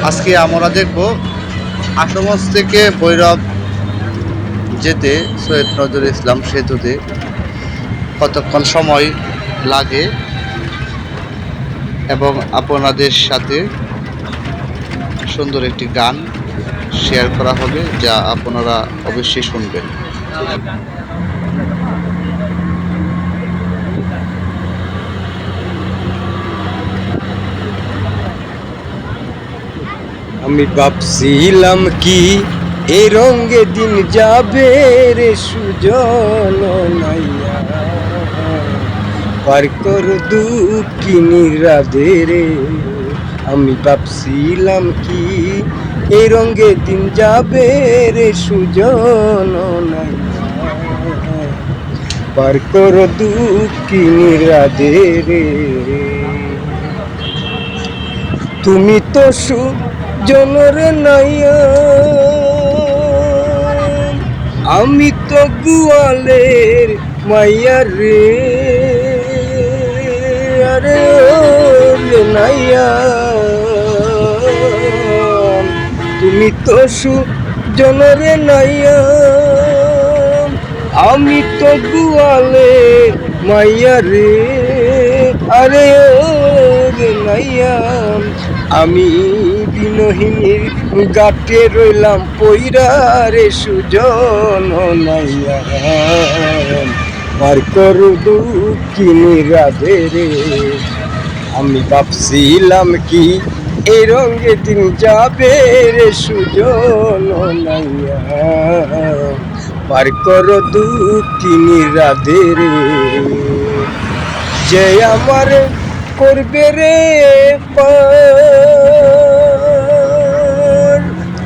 আজকে আমরা দেখব আশুগঞ্জ থেকে ভৈরব যেতে সৈয়দ নজরুল ইসলাম সেতুতে কতক্ষণ সময় লাগে এবং আপনাদের সাথে সুন্দর একটি গান শেয়ার করা হবে যা আপনারা অবশ্যই শুনবেন। আমি ভাবছিলাম কি এই রঙে দিন যাবে রে সুজন নাইয়া পার কর দুঃখিনী রাধে রে। আমি ভাবছিলাম কি এই রঙে দিন যাবে রে সুজন নাইয়া পার কর দুঃখিনী রাধে রে। তুমি তো সুজনরে নাইয়া আমি তো গুয়ালের মাইয়া রে। আরে রে নাইয়া তুমি তো সুজনরে নাইয়া আমি তো গুয়ালের মাইয়া রে। আরে রে নাইয়া আমি বিনহিনীর গাটে রইলাম পইরা রে সুজন নাইয়া পার কর দুঃখিনী রাধে রে। আমি ভাবছিলাম কি এই রঙে দিন যাবে রে সুজন নাইয়া পার কর দুঃখিনী রাধে রে। যে আমার করবে রে পার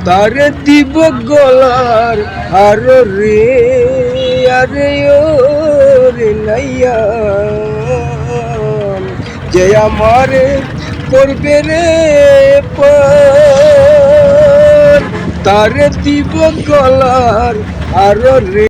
তার দিব গলার হার রে। আরে ও রে নাইয়া যে আমার করবে রে পার তার দিব গলার হার রে।